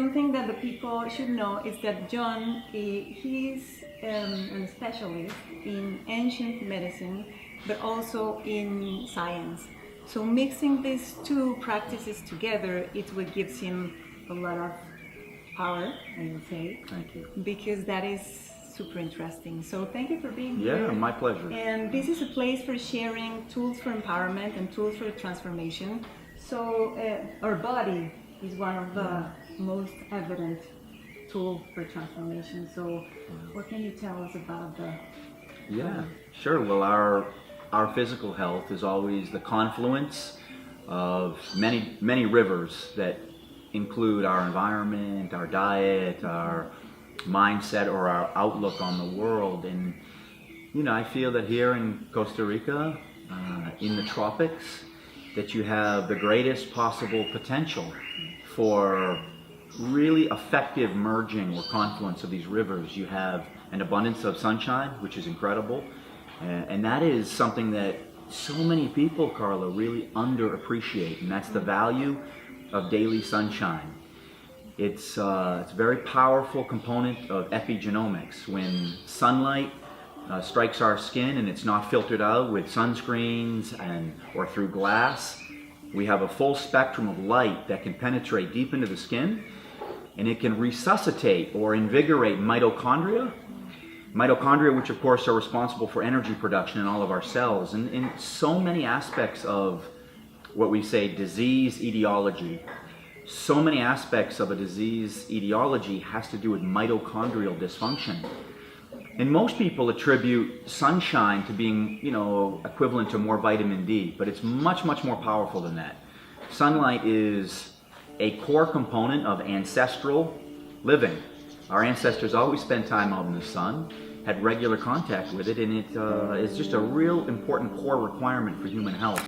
something that the people should know is that John, he's a specialist in ancient medicine, but also in science. So mixing these two practices together, it's what gives him a lot of power, I would say. Thank you. Because that is super interesting. So thank you for being here. Yeah, my pleasure. And this is a place for sharing tools for empowerment and tools for transformation. So our body is one of the most evident tool for transformation. So what can you tell us about the... Yeah, sure. Well, our physical health is always the confluence of many rivers that include our environment, our diet, our mindset, or our outlook on the world. And I feel that here in Costa Rica, in the tropics, that you have the greatest possible potential for really effective merging or confluence of these rivers. You have an abundance of sunshine, which is incredible, and that is something that so many people, Carla, really underappreciate, and that's the value of daily sunshine. It's a very powerful component of epigenomics. When sunlight strikes our skin and it's not filtered out with sunscreens or through glass, we have a full spectrum of light that can penetrate deep into the skin, and it can resuscitate or invigorate mitochondria, which of course are responsible for energy production in all of our cells. And in so many aspects of what we say disease etiology, so many aspects of a disease etiology has to do with mitochondrial dysfunction. And most people attribute sunshine to being, equivalent to more vitamin D, but it's much more powerful than that. Sunlight is a core component of ancestral living. Our ancestors always spent time out in the sun, had regular contact with it, and it is just a real important core requirement for human health.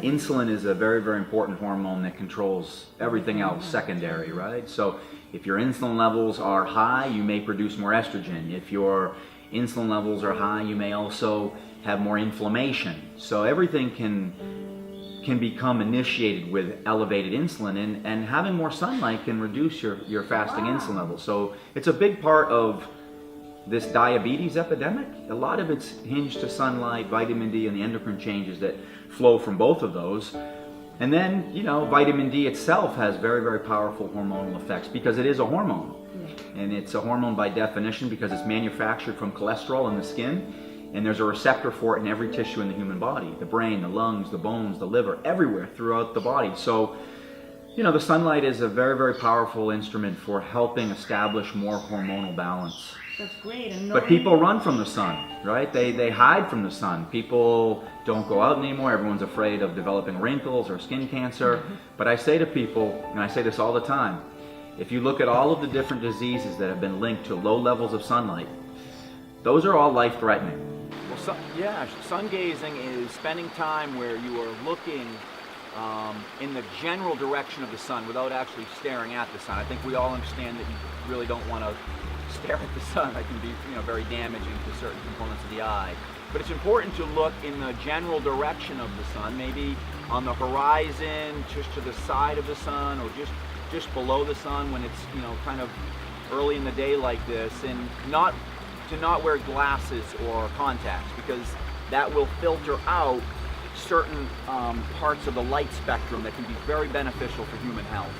Insulin is a very important hormone that controls everything else secondary, right? So if your insulin levels are high, you may produce more estrogen. If your insulin levels are high, you may also have more inflammation. So everything can become initiated with elevated insulin, and having more sunlight can reduce your fasting insulin levels. So it's a big part of this diabetes epidemic. A lot of it's hinged to sunlight, vitamin D, and the endocrine changes that flow from both of those. And then, vitamin D itself has very powerful hormonal effects because it is a hormone. And it's a hormone by definition because it's manufactured from cholesterol in the skin, and there's a receptor for it in every tissue in the human body, the brain, the lungs, the bones, the liver, everywhere throughout the body. So, the sunlight is a very powerful instrument for helping establish more hormonal balance. That's great. But people run from the sun, right? They hide from the sun. People don't go out anymore. Everyone's afraid of developing wrinkles or skin cancer. But I say to people, and I say this all the time, if you look at all of the different diseases that have been linked to low levels of sunlight, those are all life-threatening. Well, sun gazing is spending time where you are looking in the general direction of the sun without actually staring at the sun. I think we all understand that you really don't want to stare at the sun. That can be very damaging to certain components of the eye. But it's important to look in the general direction of the sun, maybe on the horizon, just to the side of the sun, or just below the sun when it's kind of early in the day like this, and not wear glasses or contacts, because that will filter out certain parts of the light spectrum that can be very beneficial for human health.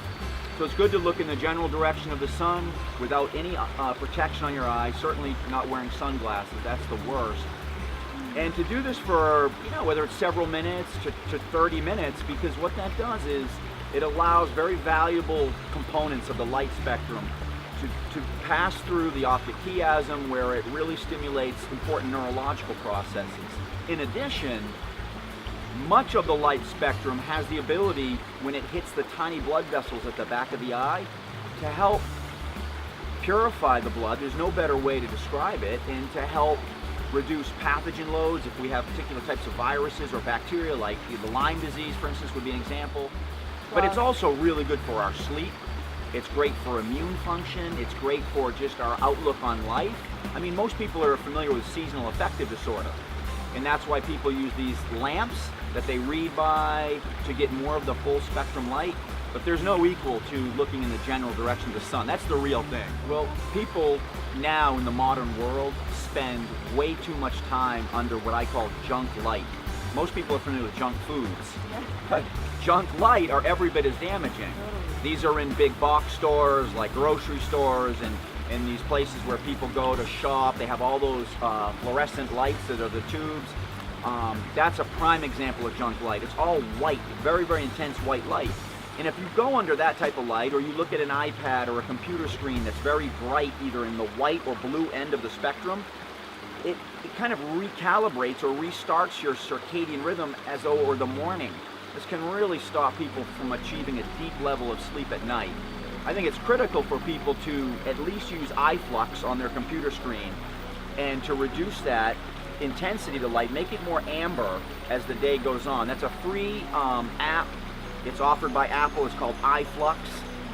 So it's good to look in the general direction of the sun without any protection on your eyes, certainly not wearing sunglasses, that's the worst. And to do this for, whether it's several minutes to 30 minutes, because what that does is it allows very valuable components of the light spectrum to pass through the optic chiasm, where it really stimulates important neurological processes. In addition, much of the light spectrum has the ability, when it hits the tiny blood vessels at the back of the eye, to help purify the blood. There's no better way to describe it, and to help reduce pathogen loads if we have particular types of viruses or bacteria, like the Lyme disease, for instance, would be an example. But it's also really good for our sleep. It's great for immune function. It's great for just our outlook on life. I mean, most people are familiar with seasonal affective disorder, and that's why people use these lamps that they read by to get more of the full spectrum light. But there's no equal to looking in the general direction of the sun. That's the real thing. Well, people now in the modern world spend way too much time under what I call junk light. Most people are familiar with junk foods, but junk light are every bit as damaging. These are in big box stores, like grocery stores, and these places where people go to shop. They have all those fluorescent lights that are the tubes. That's a prime example of junk light. It's all white, very, very intense white light. And if you go under that type of light, or you look at an iPad or a computer screen that's very bright, either in the white or blue end of the spectrum, it kind of recalibrates or restarts your circadian rhythm as though it were the morning. This can really stop people from achieving a deep level of sleep at night. I think it's critical for people to at least use eye flux on their computer screen, and to reduce that intensity of the light, make it more amber as the day goes on. That's a free app. It's offered by Apple. It's called iFlux,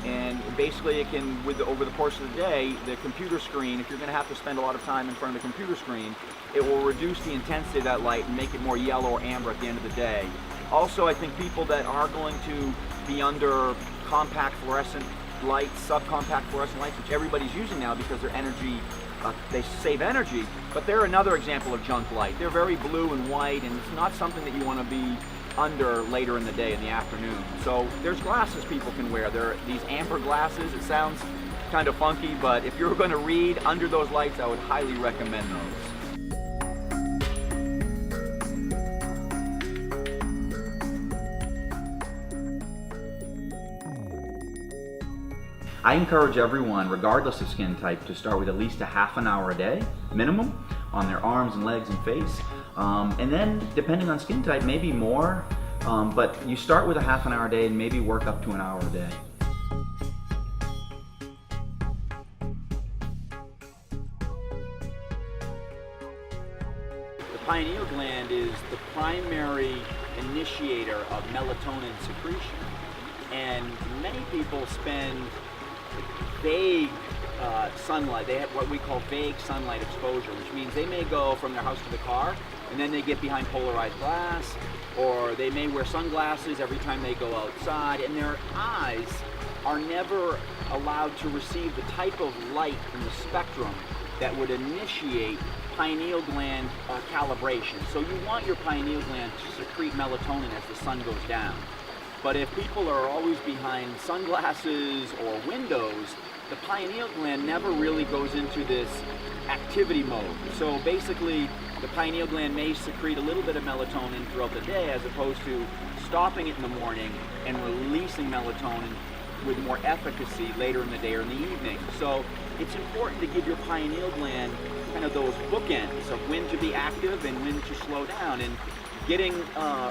and basically it can, over the course of the day, the computer screen, if you're going to have to spend a lot of time in front of the computer screen, it will reduce the intensity of that light and make it more yellow or amber at the end of the day. Also, I think people that are going to be under compact fluorescent lights, subcompact fluorescent lights, which everybody's using now because their energy, they save energy, but they're another example of junk light. They're very blue and white, and it's not something that you want to be under later in the day, in the afternoon. So there's glasses people can wear. There are these amber glasses. It sounds kind of funky, but if you're going to read under those lights, I would highly recommend those. I encourage everyone, regardless of skin type, to start with at least a half an hour a day, minimum, on their arms and legs and face. And then, depending on skin type, maybe more. But you start with a half an hour a day and maybe work up to an hour a day. The pineal gland is the primary initiator of melatonin secretion. And many people spend vague sunlight. They have what we call vague sunlight exposure, which means they may go from their house to the car, and then they get behind polarized glass, or they may wear sunglasses every time they go outside, and their eyes are never allowed to receive the type of light in the spectrum that would initiate pineal gland calibration. So you want your pineal gland to secrete melatonin as the sun goes down. But if people are always behind sunglasses or windows, the pineal gland never really goes into this activity mode. So basically, the pineal gland may secrete a little bit of melatonin throughout the day, as opposed to stopping it in the morning and releasing melatonin with more efficacy later in the day or in the evening. So it's important to give your pineal gland kind of those bookends of when to be active and when to slow down. And getting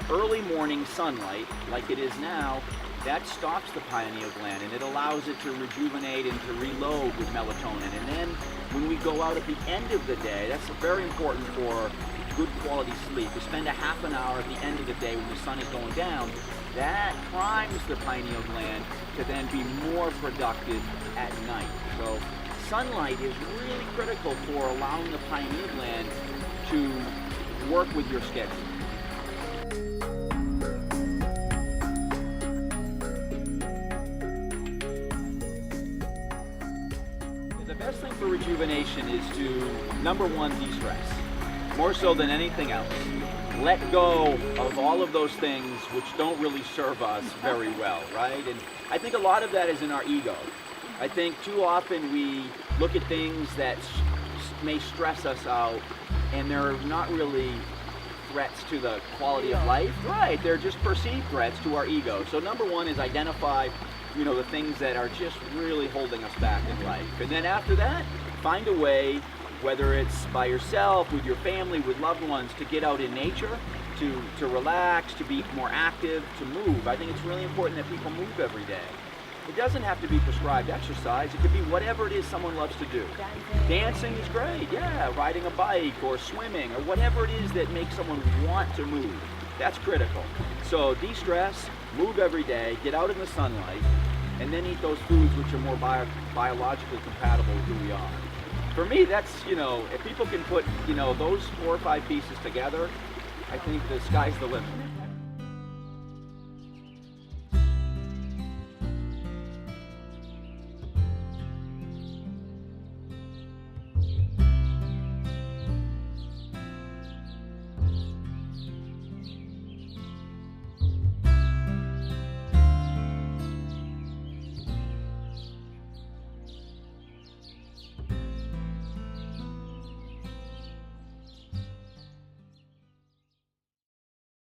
early morning sunlight, like it is now, that stops the pineal gland and it allows it to rejuvenate and to reload with melatonin. And then when we go out at the end of the day, that's very important for good quality sleep. We spend a half an hour at the end of the day when the sun is going down. That primes the pineal gland to then be more productive at night. So sunlight is really critical for allowing the pineal gland to work with your schedule. The best thing for rejuvenation is to, number one, de-stress. More so than anything else. Let go of all of those things which don't really serve us very well, right? And I think a lot of that is in our ego. I think too often we look at things that may stress us out, and they're not really threats to the quality of life. Right, they're just perceived threats to our ego. So number one is identify, the things that are just really holding us back in life. And then after that, find a way, whether it's by yourself, with your family, with loved ones, to get out in nature, to relax, to be more active, to move. I think it's really important that people move every day. It doesn't have to be prescribed exercise. It could be whatever it is someone loves to do. Dancing is great, yeah, riding a bike or swimming or whatever it is that makes someone want to move. That's critical. So de-stress, move every day, get out in the sunlight, and then eat those foods which are more biologically compatible with who we are. For me, that's, if people can put, those 4 or 5 pieces together, I think the sky's the limit.